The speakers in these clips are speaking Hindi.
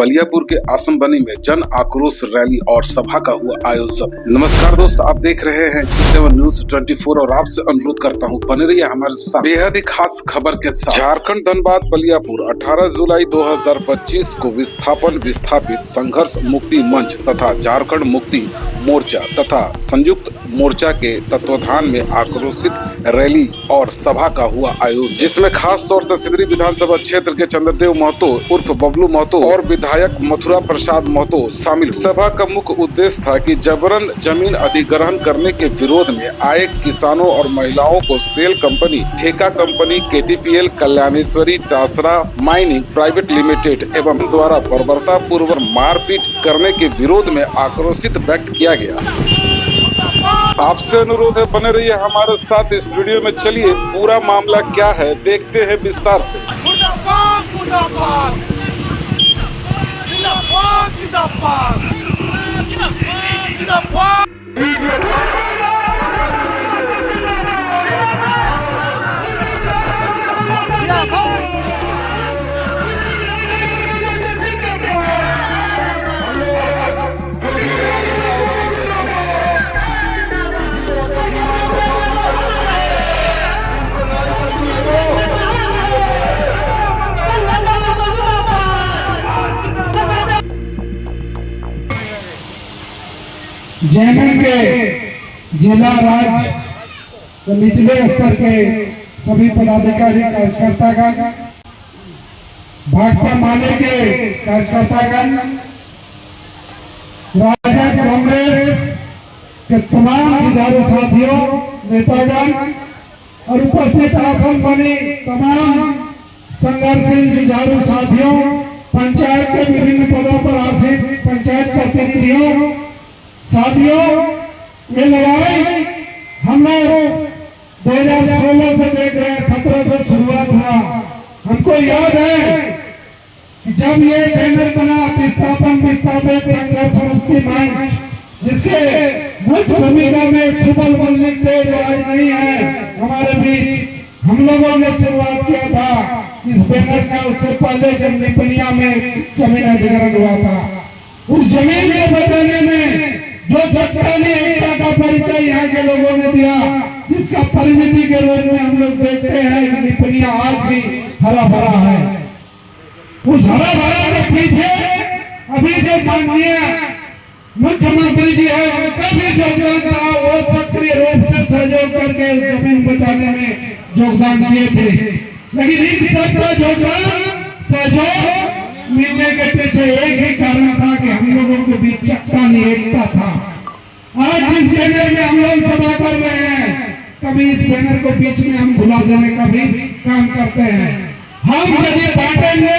बलियापुर के आसमबनी में जन आक्रोश रैली और सभा का हुआ आयोजन। नमस्कार दोस्त, आप देख रहे हैं G7 न्यूज 24 और आपसे अनुरोध करता हूं बने रहिए हमारे साथ बेहद ही खास खबर के साथ। झारखंड धनबाद बलियापुर 18 जुलाई 2025 को विस्थापित संघर्ष मुक्ति मंच तथा झारखंड मुक्ति मोर्चा तथा संयुक्त मोर्चा के तत्वाधान में आक्रोशित रैली और सभा का हुआ आयोजन, जिसमें खास तौर से सिदरी विधानसभा क्षेत्र के चंद्रदेव महतो उर्फ बबलू महतो और विधायक मथुरा प्रसाद महतो शामिल। सभा का मुख्य उद्देश्य था कि जबरन जमीन अधिग्रहण करने के विरोध में आए किसानों और महिलाओं को सेल कंपनी, ठेका company KTPL Kalyaneshwari Tasra mining private limited एवं द्वारा बर्बरता पूर्वक मारपीट करने के विरोध में आक्रोशित व्यक्त किया गया। आपसे अनुरोध है बने रहिए हमारे साथ इस वीडियो में। चलिए पूरा मामला क्या है देखते हैं विस्तार से। मुर्दाबाद, मुर्दाबाद, जिंदाबाद, जिंदाबाद, जिंदाबाद। जैनन के जिला राज्य तो निचले स्तर के सभी पदाधिकारी कार्यकर्तागण, भाजपा माले के कार्यकर्तागण, राजद कांग्रेस के तमाम जुझारू साथियों, नेतागण और उपस्थित आसन बनी तमाम संघर्षशील जुझारू साथियों, पंचायत के विभिन्न पदों पर आसीन पंचायत प्रतिनिधियों, साथियों, ये लड़ाई हम लोग 2016 से देख रहे हैं, 17 से शुरुआत हुआ। हमको याद है कि जब ये बैनर बना विस्थापित संघर्ष मुक्ति मंच, जिसके मुख्य भूमिका में सुबल मल्लिक थे जो आज नहीं है हमारे बीच, हम लोगों ने शुरुआत किया था इस बैनर का। उससे पहले जब निपनिया में जमीन अधिग्रहण हुआ था, उस जमीन को बचाने में जो चट्टानी एकता का परिचय यहाँ के लोगों ने दिया, जिसका परिणति के रूप में हम लोग देखते हैं कि निपनिया आज भी हरा भरा है। उस हरा भरा के पीछे अभी जो माननीय मुख्यमंत्री जी है, उनका भी योगदान था। वो सक्रिय रूप से सहयोग करके जमीन बचाने में योगदान किए थे, लेकिन इन सबका योगदान सहयोग मिलने के पीछे एक ही कारण था कि हम लोगों के बीच चट्टानी एकता था। आज जिस बैनर में हम लोग सभा कर रहे हैं, कभी इस बैनर को बीच में हम भुला देने का भी काम करते हैं। हम कभी बांटेंगे,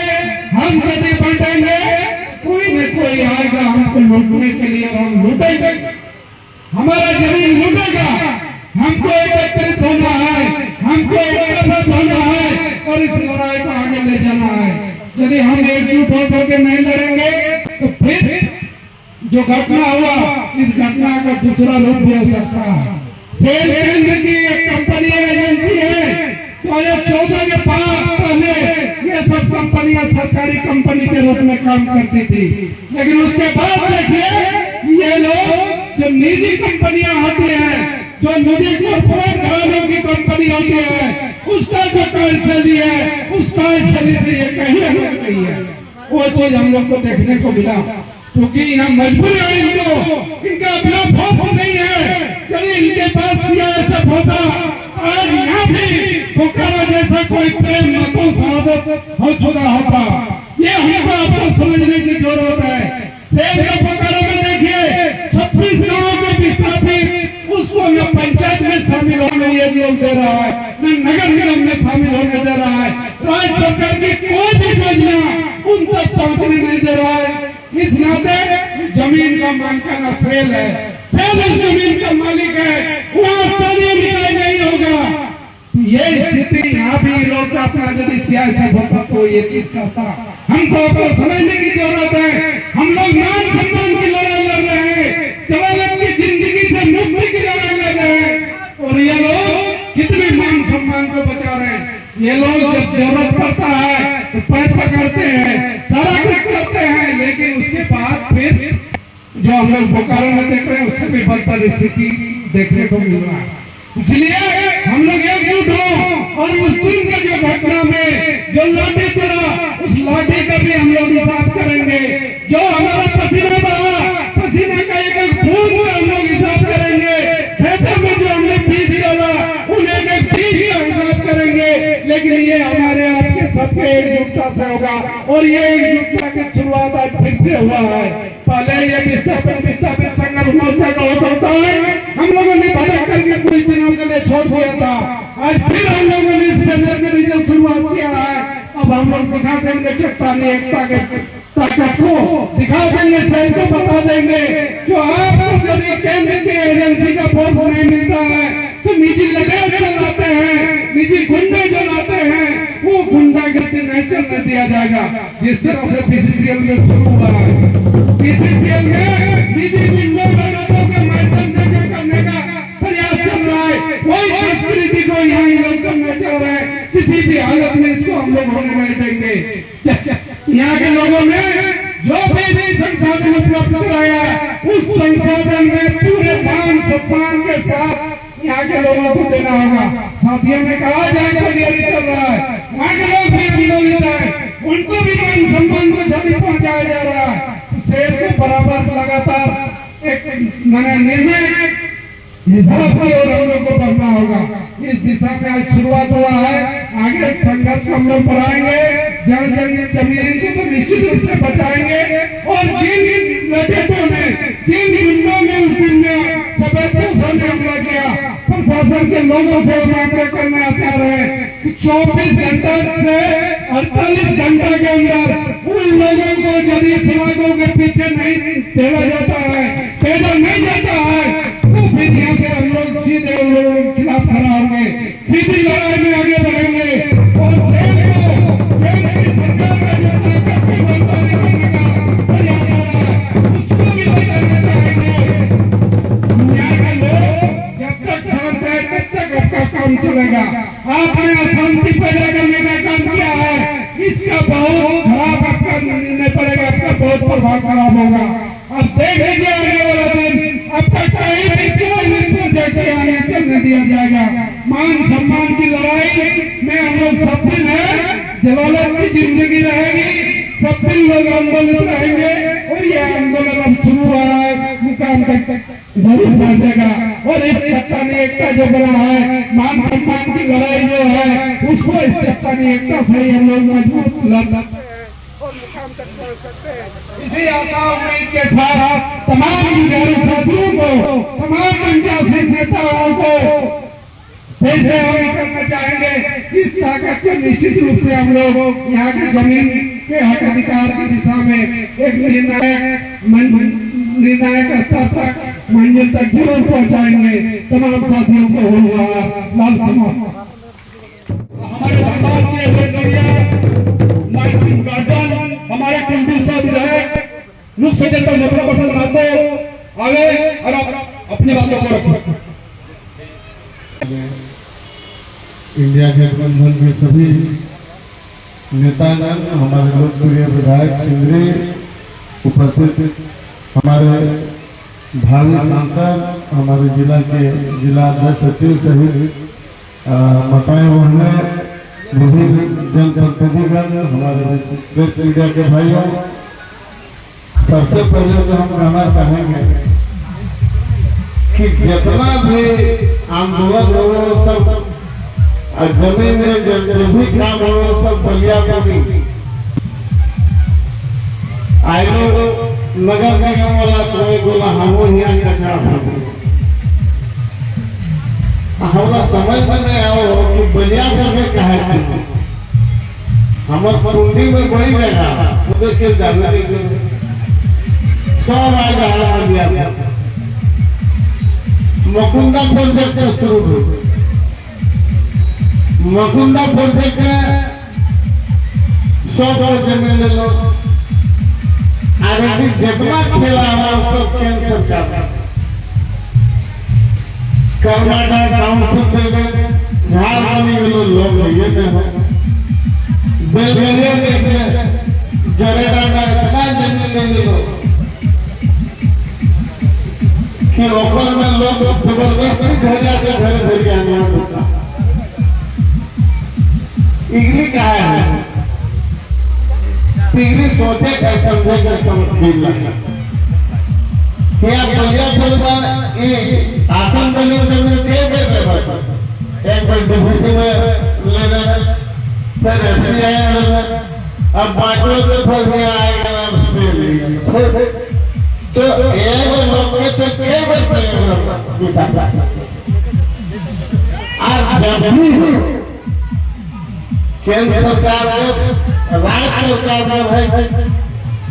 कोई न कोई आएगा हमको लूटने के लिए, हम लूटेंगे, हमारा जमीन लूटेगा। हमको एकत्रित होना है, हमको एकत्रित होना है और इस लड़ाई को आगे ले जाना है। यदि हम एकजुट होकर के नहीं लड़ेंगे तो फिर जो घटना हुआ, इस घटना का दूसरा रूप भी हो सकता है। सेल केंद्र की एक कंपनी एजेंसी है, 2014 के पास पहले ये सब कंपनियां सरकारी कंपनी के रूप में काम करती थी, लेकिन उसके बाद देखिए ये लोग जो निजी कंपनियां होती है, जो निजी कॉर्पोरेट घरानों की कंपनी होती है, उसका जो कार्यशैली है, उस कार्यशैली से ये कहीं अलग नहीं है। वो चीज हम लोग को देखने को मिला, क्योंकि यहाँ मजबूरी है इनका अपना खौफ नहीं है। यदि इनके पास सियासत होता, आज यहाँ भी बोकारो जैसा कोई प्रेम मतों शहादत हो चुका होता। ये हमको आपको समझने की जरूरत है। सेल का बोकारो में देखिए 36 गाँवों के विस्थापित, उसको न पंचायत में शामिल होने ये योग दे रहा है, न नगर निगम में शामिल होने दे रहा है। राज्य सरकार की कोई भी योजना उन तक पहुँचने नहीं दे रहा है। इस नाते जमीन का मालिकाना सेल है, सेल इस जमीन का मालिक है, वहाँ स्थानीय निकाय नहीं होगा। ये स्थिति यहाँ भी लोग अपना यदि सियासत होता तो ये चीज करता। हमको तो समझने की जरूरत है। हम लोग मान सम्मान की लड़ाई लड़ रहे हैं, जवानों की जिंदगी से मुक्ति की लड़ाई लड़ रहे हैं, और ये लोग कितने मान सम्मान को बचा रहे हैं। ये लोग जब जरूरत पड़ता है तो पैर पकड़ते हैं, सारा कुछ करते हैं, जो हम लोग बोकारो में देख रहे हैं उससे भी बदतर स्थिति देखने को मिल रहा है। इसलिए हम लोग एकजुट हो और उस दिन के जो घटना में जो लाठी चला उस लाठी का भी हम लोग हिसाब करेंगे। जो हमारा पसीना बहा पसीना का एक एक बूंद में हम लोग हिसाब करेंगे। खेतों में जो हमने बीज डाला उन एक एक बीज का हिसाब करेंगे। लेकिन ये हमारे आपके सबके एकजुटता से होगा और ये एकजुटता की शुरुआत आज फिर से हुआ है। पहले ये विस्थापित संघर्ष मोर्चा का हो सकता है हम लोगों ने भटक करके कुछ दिनों के लिए छोड़ दिया था। आज फिर हम लोगों ने इस बैनर के नीचे शुरुआत किया है। अब हम लोग दिखा देंगे चट्टानी एकता के ताकत को, दिखा देंगे सही को बता देंगे। जो आपको यदि केंद्र की एजेंसी का फोर्स नहीं मिलता है तो निजी लड़ाई चलाते हैं, निजी गुंडे जो लाते हैं वो गुंडागर्दी नहीं चलने दिया जाएगा। जिस तरह से बीसीसीएल में शुरू हुआ है, बीसीसीएल में निजी गुंडों लोगों के माध्यम से करने का प्रयास चल रहा है। वही संस्कृति को यहाँ लोग करना चाह रहे हैं। किसी भी हालत में इसको हम लोग होने नहीं देंगे। यहाँ के लोगों ने जो भी संसाधन उपलब्ध कराया उस संसाधन में पूरे मान सम्मान के साथ यहाँ के लोगों को देना होगा। साथियों ने कहा जाए चल रहा है, वहाँ के लोग भी आंदोलित है, उनको भी मान सम्मान को क्षति पहुंचाया जा रहा है। शेर के बराबर लगातार एक निर्णय हिसाब की ओर हम लोग को बढ़ना होगा। इस दिशा में आज शुरुआत हुआ है। आगे संघर्ष हम लोग बढ़ाएंगे। जमीन को तो निश्चित रूप से बचाएंगे और जिन लटेटों ने जिन गुंडों ने उस दिन में सफेद ने हमला किया प्रशासन के लोगों से आग्रह करना चाह रहे हैं कि 24 घंटे से 48 घंटे के अंदर उन लोगों को यदि सड़कों के पीछे नहीं ढेला जाता है, पैदल नहीं जाता है तो फिर यहाँ पे हम लोग सीधे उन लोगों के खिलाफ खड़ा होंगे, सीधी लड़ाई में आगे बढ़ेंगे और शेर को सरकार का जो ताकत की बलवानी करने का प्रयास हो रहा है उसको भी बचाना चाहेंगे। यहाँ के लोग जब तक शांत है तब तक आपका काम चलेगा। आपने अशांति पैदा करने का काम किया है, इसका बहुत खराब आपका निर्णय पड़ेगा, आपका बहुत प्रभाव खराब होगा। अब देखेंगे आने वाला दिन आपका कहीं भी कोई भी प्रोजेक्ट आगे चलने दिया जाएगा। मान सम्मान की लड़ाई में हम लोग सब दिन है, जवालत की जिंदगी रहेगी, सब दिन लोग आंदोलित रहेंगे और ये आंदोलन अब शुरू हुआ है, मुकाम तक जरूर पहुंचेगा। और इस चट्टानी एकता जो बना है, मान सम्मान की लड़ाई जो है उसको इस चट्टानी एकता से ही हम लोग मजबूत लड़ और मुकाम तक पहुंच सकते हैं। इसी आशा उम्मीद के साथ तमाम जुझारू साथियों को, तमाम पंचायती नेताओं को फिर से हम करना चाहेंगे। इस ताकत के निश्चित रूप से हम लोग यहाँ के जमीन के हक अधिकार की दिशा में एक निर्णायक स्तर तक मंजिल तक जरूर पहुँचाएंगे। तमाम साथियों को हुआ लाल समाज हमारे धनबाद हमारे कुलदीप साहब विधायक लोक सचेतक मथुरा प्रसाद महतो आगे और अपनी बातों को रखें। इंडिया गठबंधन के सभी नेतागण, हमारे लोकप्रिय विधायक सिंगरी उपस्थित, हमारे भावी सांसद, हमारे जिला के जिला अध्यक्ष सचिव सहित बताए उन्हें विभिन्न जनप्रतिनिधिगण, हमारे प्रेस मीडिया के भाइयों, सबसे पहले तो हम कहना चाहेंगे कि जितना भी आंदोलन हो सब जमीन में जो भी काम हो सब बलिया बनी आई लोग नगर निगम वाला कोई बोला हम यहाँ कचरा हमारा समझ में नहीं आओ कि बलिया करके कहा हमारे कुंडी में बड़ी जगह उधर के जाने सब आ रहा बलिया मुकुंदा प्रोजेक्ट से शुरू हुई। मुकुंदा प्रोजेक्ट में 100 जमीन ले लो, आगे जितना खेला हमारा सब केंद्र सरकार कर्नाटक टाउनशिप में झारखंड में लोग ये बेलगरिया देख ले जरेडा का इतना जमीन ले लो कि ओकर में लोग जबरदस्ती धैर्य से धैर्य आंदोलन होता। इगली का है इगली सोचे का समझे का समझ लगा क्या बलिया परिवार ये आसन बने जमीन के कर रहे एक बार डिफेंस में लेना फिर ऐसे आया अब बाकी तो फिर नहीं आएगा से तो एक लोग के तो क्या बचते आज जब भी केंद्र सरकार राज्य सरकार है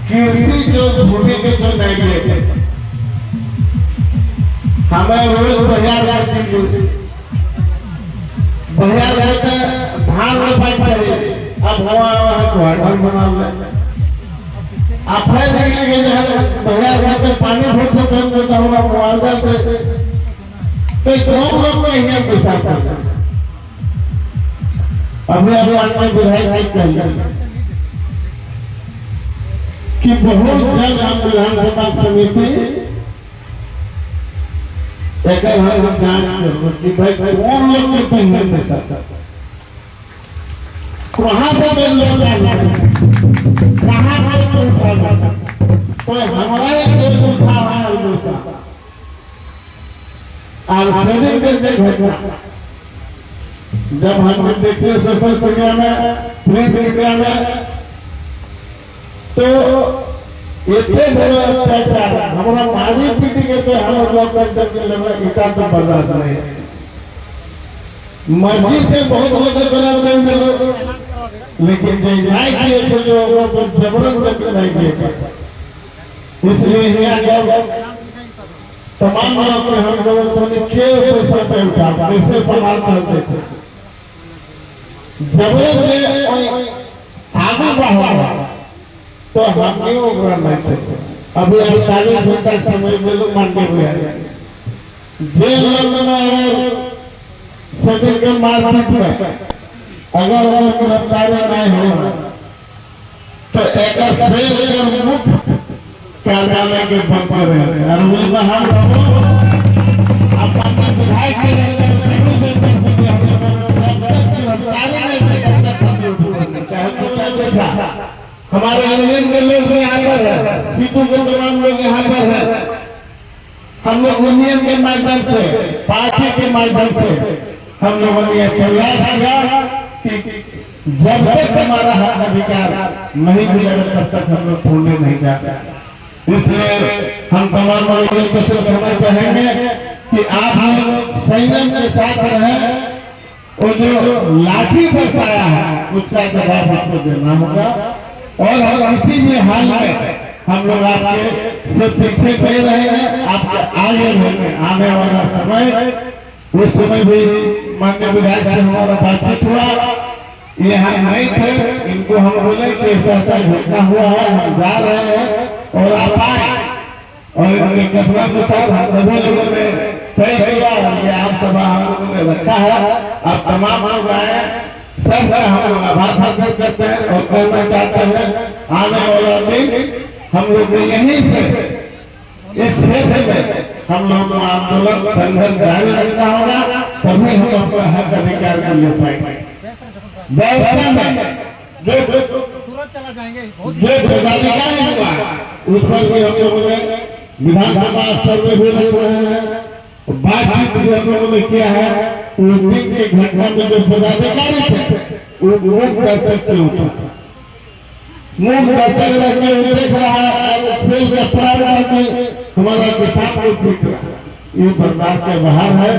कृषि जो भूमि के जो नहीं है हमें रोज बाजार जाते धान रोपाई चाहिए अब हुआ बना आप बाजार जाते पानी भर कम देता होगा मुआवजा देते तो कौन लोग में यहाँ पैसा पाता अभी में विधायक कहिए कि बहुत जल्द हम विधानसभा समिति एक जांच करो कि भाई कौन लोग के कहीं पैसा कहाँ से लोग कहाँ तो हमारा एक उठा और घटना जब हम देखते सोशल मीडिया में प्रिंट मीडिया में तो इतने बड़े अत्याचार हमारा मारी पीटी के तो हम लोग तो बर्दाश्त नहीं मर्जी से बहुत लोग बना लेकिन जो जबरदस्त नहीं किए इसलिए तमाम लोग हम लोगों ने क्यों पैसा पे उठा कैसे सवाल करते थे जब आगे बढ़ा तो हम क्यों नहीं थे अभी 48 घंटा समय में लोग मानते हुए जेल में सदन के मारपीट में अगर गिरफ्तारी नहीं हो तो एक मुख्य कार्यालय के बंद कर रहे हैं हमारे यूनियन के लोग यहाँ पर है सीटों के तमाम लोग यहाँ पर है हम लोग यूनियन के माध्यम से पार्टी के माध्यम से हम लोगों ने प्रयास किया कि जब तक हमारा हक अधिकार नहीं मिलेगा तब तक हम लोग छोड़ने नहीं जाते इसलिए हम तमाम लोगों को कहना चाहेंगे कि आप लोग संयम के साथ रहें और जो लाठी बरसाया है उसका जवाब आपको देना होगा और हम इसी में हाल में हम लोग आपके से पीछे दे रहे हैं आपके आगे रहेंगे आने वाला समय उस समय भी माननीय विधायक से हमारा बातचीत हुआ यहाँ नहीं थे इनको हम बोले कि ऐसा घटना हुआ है हम जा रहे हैं और आप आए और इनके कथन के साथ हम सभी लोगों ने तय किया ये आप सभा हम लोगों ने रखा है आप तमाम लोग आए सब हम आभार प्रकट करते हैं और कहना चाहते हैं आने वाला दिन हम लोग यहीं से इस क्षेत्र में हम लोगों को आंदोलन संघर्ष जारी रखना होगा तभी हम अपना हक अधिकार को ले पाएंगे व्यवस्था में जो पदाधिकारी हुआ उस पर भी हम लोगों ने विधानसभा स्तर में भी रख रहे हैं बातचीत भी हम लोगों ने किया है उस दिन की घटना में जो पदाधिकारी थे वो मुख कर सकते होता मुख करते रहते देख रहा है हमारा किसान को दिख रहा है ये बर्दाश्त के बाहर है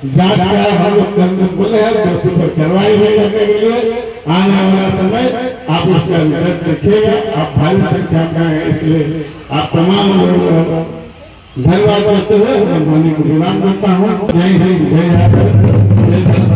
जांच का हम लोग करने बोले हैं दोषी पर कार्रवाई करने के लिए आने वाला समय आप उसका रिजल्ट देखिएगा आप भारी संख्या में है इसलिए आप तमाम लोगों को धन्यवाद देते हुए मैं वाणी को विराम करता हूँ जय हिंद जय भारत।